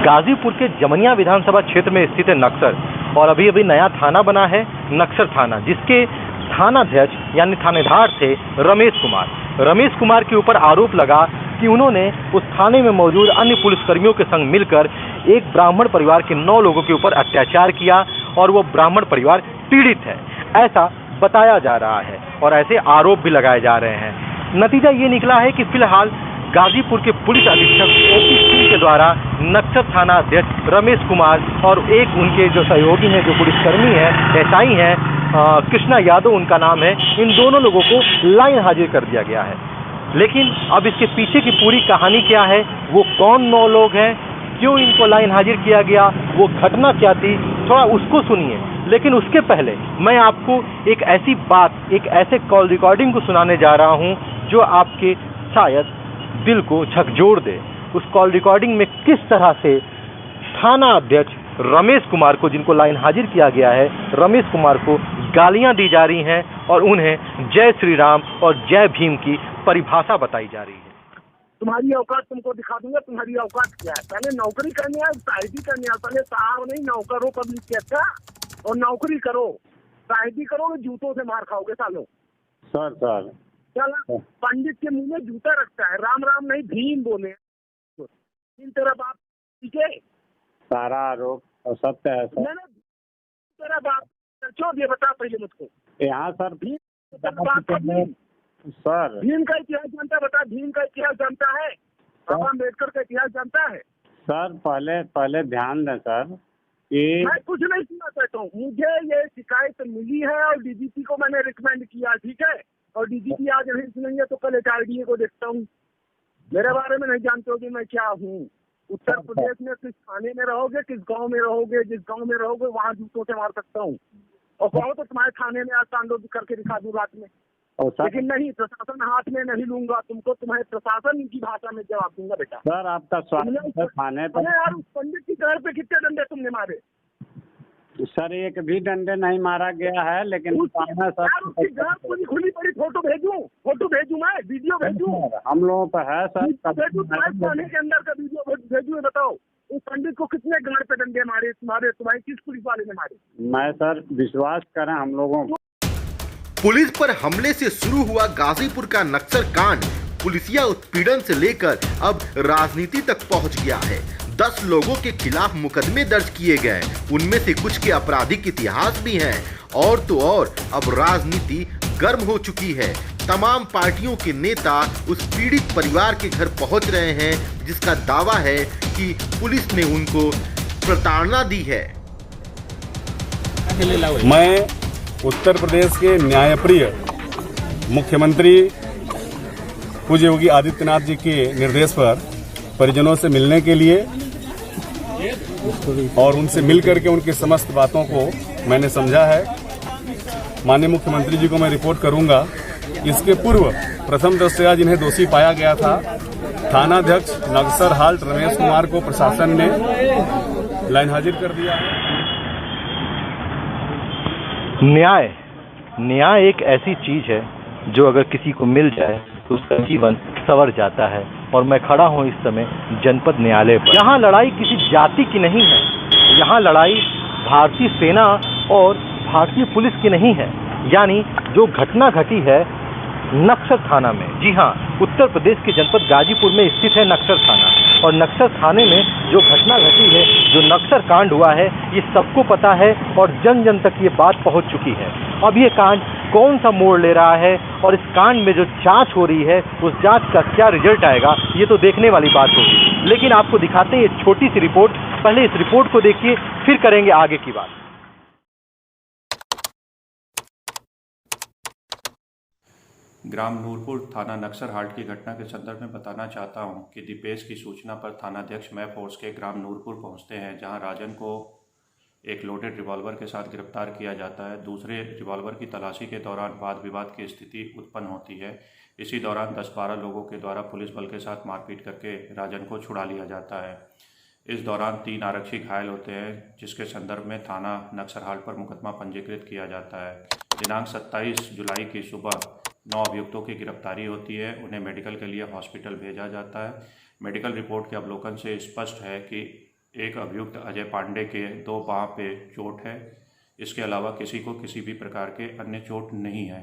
गाजीपुर के जमनिया विधानसभा क्षेत्र में स्थित है नक्सर, और अभी अभी नया थाना बना है नक्सर थाना, जिसके थानाध्यक्ष यानी थानेदार थे रमेश कुमार। रमेश कुमार के ऊपर आरोप लगा कि उन्होंने उस थाने में मौजूद अन्य पुलिसकर्मियों के संग मिलकर एक ब्राह्मण परिवार के 9 लोगों के ऊपर अत्याचार किया और वो ब्राह्मण परिवार पीड़ित है, ऐसा बताया जा रहा है और ऐसे आरोप भी लगाए जा रहे हैं। नतीजा ये निकला है कि फिलहाल गाजीपुर के पुलिस अधीक्षक ओपी सिंह के द्वारा नक्सर थाना अध्यक्ष रमेश कुमार और एक उनके जो सहयोगी हैं, जो पुलिसकर्मी हैं, एसआई हैं, कृष्णा यादव उनका नाम है, इन दोनों लोगों को लाइन हाजिर कर दिया गया है। लेकिन अब इसके पीछे की पूरी कहानी क्या है, वो कौन 9 लोग हैं, क्यों इनको लाइन हाजिर किया गया, वो घटना क्या थी, थोड़ा उसको सुनिए। लेकिन उसके पहले मैं आपको एक ऐसी बात, एक ऐसे कॉल रिकॉर्डिंग को सुनाने जा रहा हूं जो आपके शायद दिल को झकझोर दे। उस कॉल रिकॉर्डिंग में किस तरह से थाना अध्यक्ष रमेश कुमार को, जिनको लाइन हाजिर किया गया है, रमेश कुमार को गालियां दी जा रही हैं और उन्हें जय श्री राम और जय भीम की परिभाषा बताई जा रही है। तुम्हारी औकात तुमको दिखा दूंगा, तुम्हारी औकात क्या है। पहले नौकरी करने आए, शायदी करने आए, पहले साहब नहीं नौकर हो पब्लिक के अच्छा, और नौकरी करो, शायदी करोगे जूतों से मार खाओगे सालों। सर चल, पंडित के मुंह में जूता रखता है, राम राम नहीं भीम बोले। तेरा बाप ठीक है, सारा आरोप और सत्य है सर। तेरा बाप छोड़, ये बता पहले मुझको। यहाँ सर भीम सर भीम का इतिहास जानता है? बता, भीम का इतिहास जानता है? बाबा अम्बेडकर का इतिहास जानता है? सर पहले ध्यान दें सर कि मैं कुछ नहीं सुनना चाहता हूँ। मुझे ये शिकायत मिली है और डीजीपी को मैंने रिकमेंड किया, ठीक है, और डीजीपी आज नहीं सुनेंगे तो कल HRDA को देखता हूँ। मेरे बारे में नहीं जानते हो कि मैं क्या हूँ। उत्तर प्रदेश में किस थाने में रहोगे, किस गांव में रहोगे, जिस गांव में रहोगे वहाँ जूतों से मार सकता हूँ, और कहो तो तुम्हारे थाने में आज तांडव करके दिखा दूँ रात में। लेकिन नहीं, प्रशासन हाथ में नहीं लूंगा तुमको, तुम्हारे प्रशासन की भाषा में जवाब दूंगा बेटा। सर आपका स्वागत है थाने पर। यार उस पंडित की घर पे कितने डंडे तुमने मारे? सर एक भी डंडे नहीं मारा गया है, लेकिन उसकी घर पूरी खुली पड़ी, फोटो भेजूं मैं, वीडियो भेजूं? हम लोगों पर है सर, थाने के अंदर का वीडियो भेजूं। बताओ उस पंडित को कितने घर पे डंडे मारे तुम्हारे किस पुलिस वाले ने मारे? मैं सर विश्वास करें हम लोगों को। पुलिस पर हमले से शुरू हुआ गाजीपुर का नक्सल कांड पुलिसिया उत्पीड़न से लेकर अब राजनीति तक पहुंच गया है। 10 लोगों के खिलाफ मुकदमे दर्ज किए गए, उनमें से कुछ के आपराधिक इतिहास भी हैं। और तो और अब राजनीति गर्म हो चुकी है। तमाम पार्टियों के नेता उस पीड़ित परिवार के घर पहुंच रहे हैं, जिसका दावा है कि पुलिस ने उनको प्रताड़ना दी है। मैं उत्तर प्रदेश के न्यायप्रिय मुख्यमंत्री पूज्य योगी आदित्यनाथ जी के निर्देश पर परिजनों से मिलने के लिए और उनसे मिलकर के उनकी समस्त बातों को मैंने समझा है। माननीय मुख्यमंत्री जी को मैं रिपोर्ट करूंगा। इसके पूर्व प्रथम दृष्टया जिन्हें दोषी पाया गया था, थानाध्यक्ष नक्सर हाल्ट रमेश कुमार को प्रशासन ने लाइन हाजिर कर दिया है। न्याय एक ऐसी चीज है जो अगर किसी को मिल जाए तो उसका जीवन संवर जाता है। और मैं खड़ा हूं इस समय जनपद न्यायालय पर। यहाँ लड़ाई किसी जाति की नहीं है, यहाँ लड़ाई भारतीय सेना और भारतीय पुलिस की नहीं है। यानी जो घटना घटी है नक्सर थाना में, जी हाँ, उत्तर प्रदेश के जनपद गाजीपुर में स्थित है नक्सर थाना, और नक्सर थाने में जो घटना घटी है, जो नक्सर कांड हुआ है, ये सबको पता है और जन जन तक ये बात पहुंच चुकी है। अब ये कांड कौन सा मोड़ ले रहा है और इस कांड में जो जांच हो रही है उस जांच का क्या रिजल्ट आएगा, ये तो देखने वाली बात होगी। लेकिन आपको दिखाते हैं ये छोटी सी रिपोर्ट। पहले इस रिपोर्ट को देखिए, फिर करेंगे आगे की बात। ग्राम नूरपुर थाना नक्सर हाल्ट की घटना के संदर्भ में बताना चाहता हूं कि दीपेश की सूचना पर थानाध्यक्ष मैं फोर्स के ग्राम नूरपुर पहुंचते हैं, जहां राजन को एक लोडेड रिवॉल्वर के साथ गिरफ्तार किया जाता है। दूसरे रिवॉल्वर की तलाशी के दौरान वाद विवाद की स्थिति उत्पन्न होती है। इसी दौरान 10-12 लोगों के द्वारा पुलिस बल के साथ मारपीट करके राजन को छुड़ा लिया जाता है। इस दौरान 3 आरक्षी घायल होते हैं, जिसके संदर्भ में थाना नक्सर हाल्ट पर मुकदमा पंजीकृत किया जाता है। दिनांक 27 जुलाई की सुबह 9 अभियुक्तों की गिरफ्तारी होती है। उन्हें मेडिकल के लिए हॉस्पिटल भेजा जाता है। मेडिकल रिपोर्ट के अवलोकन से स्पष्ट है कि एक अभियुक्त अजय पांडे के 2 बांह पे चोट है। इसके अलावा किसी को किसी भी प्रकार के अन्य चोट नहीं है।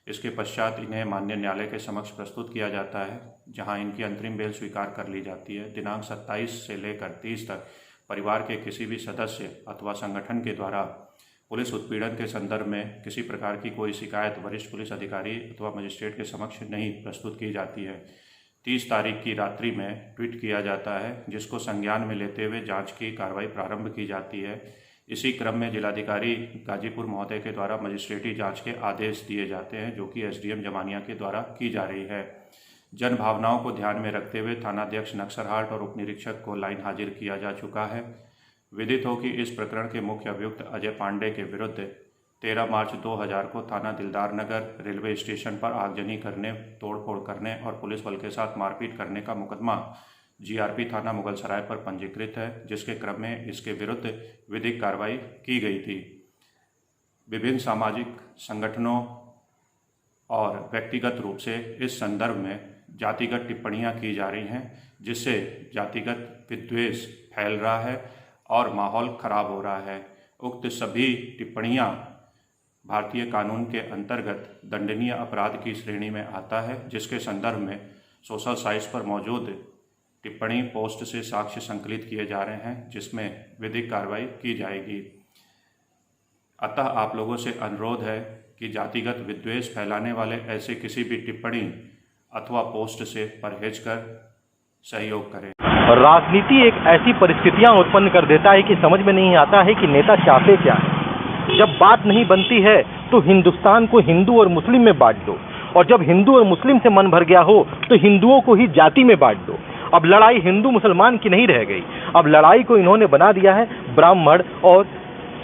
इसके पश्चात इन्हें माननीय न्यायालय के समक्ष प्रस्तुत किया जाता है, जहां इनकी अंतरिम बेल स्वीकार कर ली जाती है। दिनांक 27 से लेकर 30 तक परिवार के किसी भी सदस्य अथवा संगठन के द्वारा पुलिस उत्पीड़न के संदर्भ में किसी प्रकार की कोई शिकायत वरिष्ठ पुलिस अधिकारी अथवा मजिस्ट्रेट के समक्ष नहीं प्रस्तुत की जाती है। 30 तारीख की रात्रि में ट्वीट किया जाता है, जिसको संज्ञान में लेते हुए जांच की कार्रवाई प्रारंभ की जाती है। इसी क्रम में जिलाधिकारी गाजीपुर महोदय के द्वारा मजिस्ट्रेटी जांच के आदेश दिए जाते हैं, जो कि एसडीएम जमानिया के द्वारा की जा रही है। जन भावनाओं को ध्यान में रखते हुए थानाध्यक्ष नक्सरहाट और उप निरीक्षक को लाइन हाजिर किया जा चुका है। विदित हो कि इस प्रकरण के मुख्य अभियुक्त अजय पांडे के विरुद्ध 13 मार्च 2000 को थाना दिलदार नगर रेलवे स्टेशन पर आगजनी करने, तोड़फोड़ करने और पुलिस बल के साथ मारपीट करने का मुकदमा जीआरपी थाना मुगलसराय पर पंजीकृत है, जिसके क्रम में इसके विरुद्ध विधिक कार्रवाई की गई थी। विभिन्न सामाजिक संगठनों और व्यक्तिगत रूप से इस संदर्भ में जातिगत टिप्पणियां की जा रही हैं, जिससे जातिगत विद्वेष फैल रहा है और माहौल खराब हो रहा है। उक्त सभी टिप्पणियां भारतीय कानून के अंतर्गत दंडनीय अपराध की श्रेणी में आता है, जिसके संदर्भ में सोशल साइट्स पर मौजूद टिप्पणी पोस्ट से साक्ष्य संकलित किए जा रहे हैं, जिसमें विधिक कार्रवाई की जाएगी। अतः आप लोगों से अनुरोध है कि जातिगत विद्वेष फैलाने वाले ऐसे किसी भी टिप्पणी अथवा पोस्ट से परहेज कर सहयोग करें। राजनीति एक ऐसी परिस्थितियां उत्पन्न कर देता है कि समझ में नहीं आता है कि नेता चाहते क्या है। जब बात नहीं बनती है तो हिंदुस्तान को हिंदू और मुस्लिम में बांट दो, और जब हिंदू और मुस्लिम से मन भर गया हो तो हिंदुओं को ही जाति में बांट दो। अब लड़ाई हिंदू मुसलमान की नहीं रह गई, अब लड़ाई को इन्होंने बना दिया है ब्राह्मण और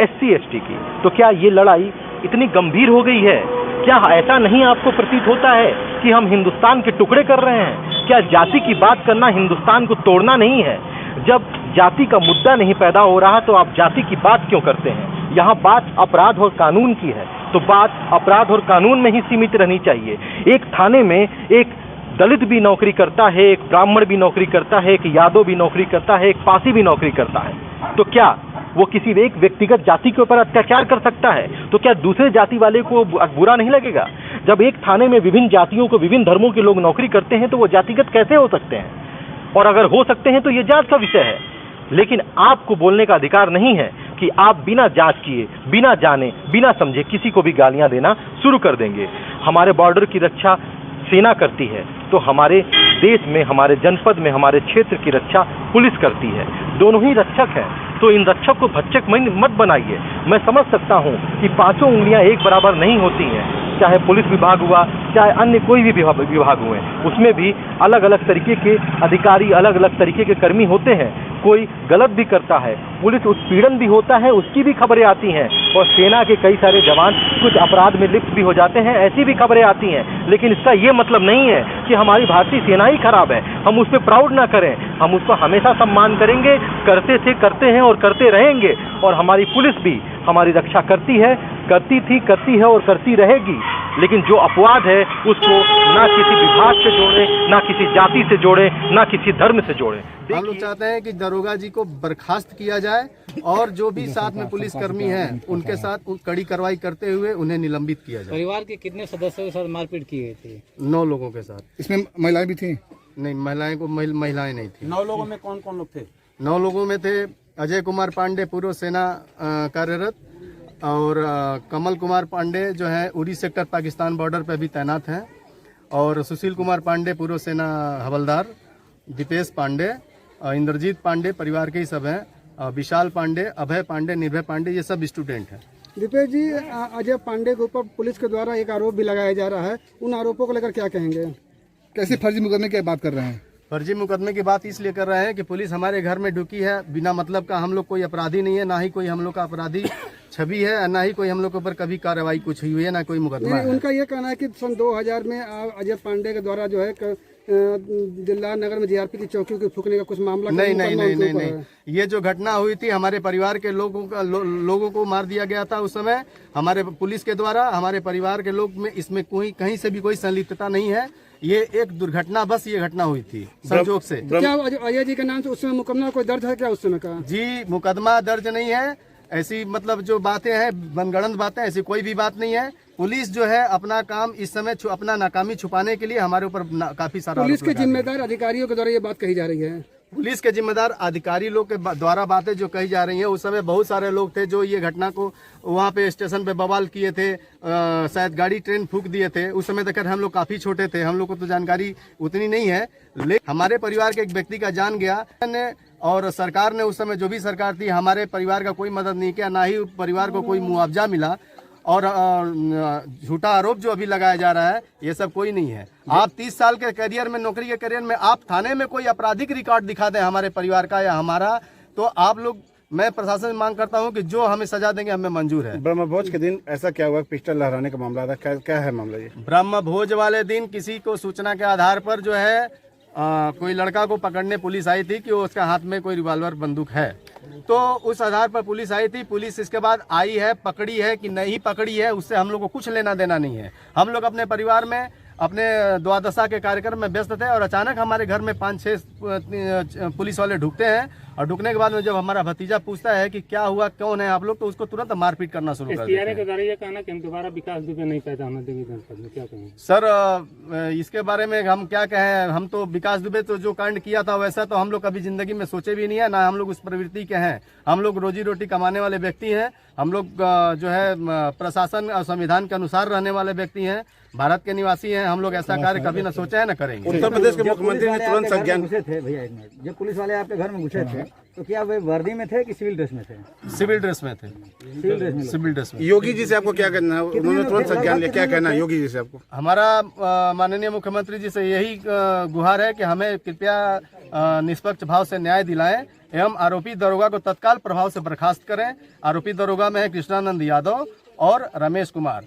SC ST की। तो क्या ये लड़ाई इतनी गंभीर हो गई है? क्या ऐसा नहीं आपको प्रतीत होता है कि हम हिंदुस्तान के टुकड़े कर रहे हैं? क्या जाति की बात करना हिंदुस्तान को तोड़ना नहीं है? जब जाति का मुद्दा नहीं पैदा हो रहा तो आप जाति की बात क्यों करते हैं? यहाँ बात अपराध और कानून की है, तो बात अपराध और कानून में ही सीमित रहनी चाहिए। एक थाने में एक दलित भी नौकरी करता है, एक ब्राह्मण भी नौकरी करता है, एक यादव भी नौकरी करता है, एक पासी भी नौकरी करता है। तो क्या वो किसी एक व्यक्तिगत जाति के ऊपर अत्याचार कर सकता है? तो क्या दूसरे जाति वाले को बुरा नहीं लगेगा? जब एक थाने में विभिन्न जातियों को, विभिन्न धर्मों के लोग नौकरी करते हैं तो वो जातिगत कैसे हो सकते हैं? और अगर हो सकते हैं तो ये जांच का विषय है। लेकिन आपको बोलने का अधिकार नहीं है कि आप बिना जांच किए, बिना जाने, बिना समझे किसी को भी गालियां देना शुरू कर देंगे। हमारे बॉर्डर की रक्षा सेना करती है, तो हमारे देश में, हमारे जनपद में, हमारे क्षेत्र की रक्षा पुलिस करती है। दोनों ही रक्षक हैं, तो इन रक्षक को भक्षक मत बनाइए। मैं समझ सकता हूं कि पांचों उंगलियां एक बराबर नहीं होती हैं, चाहे पुलिस विभाग हुआ, चाहे अन्य कोई भी विभाग हुए, उसमें भी अलग अलग तरीके के अधिकारी, अलग अलग तरीके के कर्मी होते हैं। कोई गलत भी करता है, पुलिस उत्पीड़न भी होता है, उसकी भी खबरें आती हैं, और सेना के कई सारे जवान कुछ अपराध में लिप्त भी हो जाते हैं, ऐसी भी खबरें आती हैं। लेकिन इसका ये मतलब नहीं है कि हमारी भारतीय सेना ही खराब है, हम उस पर प्राउड ना करें। हम उसको हमेशा सम्मान करेंगे, करते थे, करते हैं और करते रहेंगे। और हमारी पुलिस भी हमारी रक्षा करती है, करती थी, करती है और करती रहेगी। लेकिन जो अपवाद है उसको ना किसी विभाग से जोड़े, ना किसी जाति से जोड़े, ना किसी धर्म से जोड़े। हम लोग चाहते हैं कि दरोगा जी को बर्खास्त किया जाए और जो भी साथ में पुलिसकर्मी हैं उनके साथ कड़ी कार्रवाई करते हुए उन्हें निलंबित किया जाए। परिवार के कितने सदस्यों के साथ मारपीट की गई थी? 9 लोगों के साथ। इसमें महिलाएं भी थी? नहीं, महिलाएं नहीं थी। 9 लोगों में कौन कौन लोग थे? 9 लोगों में थे अजय कुमार पांडे, पूर्व सेना कार्यरत, और कमल कुमार पांडे जो है उरी सेक्टर पाकिस्तान बॉर्डर पर भी तैनात हैं, और सुशील कुमार पांडे पूर्व सेना हवलदार, दीपेश पांडे, इंद्रजीत पांडे परिवार के ही सब हैं, विशाल पांडे, अभय पांडे, निर्भय पांडे, ये सब स्टूडेंट हैं। दीपेश जी, अजय पांडे के ऊपर पुलिस के द्वारा एक आरोप भी लगाया जा रहा है, उन आरोपों को लेकर क्या कहेंगे? कैसे फर्जी मुकदमे की बात कर रहे हैं? फर्जी मुकदमे की बात इसलिए कर रहे हैं कि पुलिस हमारे घर में ढुकी है बिना मतलब का। हम लोग कोई अपराधी नहीं है, ना ही कोई हम लोग का अपराधी छवि है, ना ही कोई हम लोग के ऊपर कभी कार्रवाई कुछ हुई है, ना कोई मुकदमा है। उनका ये कहना है कि सन 2000 में अजय पांडे के द्वारा जो है दिल्लार नगर में जीआरपी की चौकियों के फूकने का कुछ मामला नहीं। ये जो घटना हुई थी, हमारे परिवार के लोगों को मार दिया गया था उस समय हमारे पुलिस के द्वारा। हमारे परिवार के लोग में इसमें कहीं से भी कोई संलिप्तता नहीं है। ये एक दुर्घटना बस ये घटना हुई थी संजोग से। क्या अजय जी के नाम से उस समय मुकदमा कोई दर्ज है क्या उस समय का? जी मुकदमा दर्ज नहीं है, ऐसी मतलब जो बातें हैं मनगढ़ंत बातें, ऐसी कोई भी बात नहीं है। पुलिस जो है अपना काम इस समय अपना नाकामी छुपाने के लिए हमारे ऊपर काफी सारा पुलिस के जिम्मेदार अधिकारियों के द्वारा ये बात कही जा रही है। पुलिस के जिम्मेदार अधिकारी लोग के द्वारा बातें जो कही जा रही हैं, उस समय बहुत सारे लोग थे जो ये घटना को वहाँ पे स्टेशन पे बवाल किए थे, शायद गाड़ी ट्रेन फूंक दिए थे। उस समय तक हम लोग काफी छोटे थे, हम लोग को तो जानकारी उतनी नहीं है, लेकिन हमारे परिवार के एक व्यक्ति का जान गया और सरकार ने उस समय जो भी सरकार थी हमारे परिवार का कोई मदद नहीं किया, ना ही परिवार को कोई मुआवजा मिला। और झूठा आरोप जो अभी लगाया जा रहा है ये सब कोई नहीं है। आप 30 साल के करियर में, नौकरी के करियर में आप थाने में कोई आपराधिक रिकॉर्ड दिखा दें हमारे परिवार का या हमारा, तो आप लोग, मैं प्रशासन से मांग करता हूं कि जो हमें सजा देंगे हमें मंजूर है। ब्रह्मभोज के दिन ऐसा क्या हुआ, पिस्टल लहराने का मामला था, क्या है मामला ये? ब्रह्मभोज वाले दिन किसी को सूचना के आधार पर जो है कोई लड़का को पकड़ने पुलिस आई थी कि उसका हाथ में कोई रिवॉल्वर बंदूक है, तो उस आधार पर पुलिस आई थी। पुलिस इसके बाद आई है, पकड़ी है कि नहीं पकड़ी है उससे हम लोग को कुछ लेना देना नहीं है। हम लोग अपने परिवार में अपने द्वादशा के कार्यक्रम में व्यस्त थे और अचानक हमारे घर में 5-6 पुलिस वाले ढुकते हैं और ढुकने के बाद में जब हमारा भतीजा पूछता है कि क्या हुआ, कौन है आप लोग, तो उसको तुरंत मारपीट करना शुरू कर देते हैं। ये कहना कि हम दोबारा विकास दुबे नहीं पैदा होने देंगे जनपद में, क्या कहेंगे सर? इसके बारे में हम क्या कहें, हम तो विकास दुबे तो जो कांड किया था वैसा तो हम लोग कभी जिंदगी में सोचे भी नहीं है, ना हम लोग उस प्रवृत्ति के हैं। हम लोग रोजी रोटी कमाने वाले व्यक्ति हैं, हम लोग जो है प्रशासन और संविधान के अनुसार रहने वाले व्यक्ति हैं, भारत के निवासी हैं। हम लोग ऐसा कार्य कभी न सोचा है न करेंगे। उत्तर प्रदेश के मुख्यमंत्री ने तुरंत संज्ञान घुसे थे भैया, जब पुलिस वाले आपके घर में घुसे थे तो क्या वे वर्दी में थे कि सिविल ड्रेस में थे? सिविल ड्रेस में थे। सिविल ड्रेस में। योगी जी से आपको क्या कहना है? उन्होंने तुरंत संज्ञान लिया, क्या कहना है योगी जी से आपको? हमारा माननीय मुख्यमंत्री जी से यही गुहार है कि हमें कृपया निष्पक्ष भाव से न्याय दिलाएं एवं आरोपी दरोगा को तत्काल प्रभाव से बर्खास्त करें। आरोपी दरोगा में है कृष्णानंद यादव और रमेश कुमार।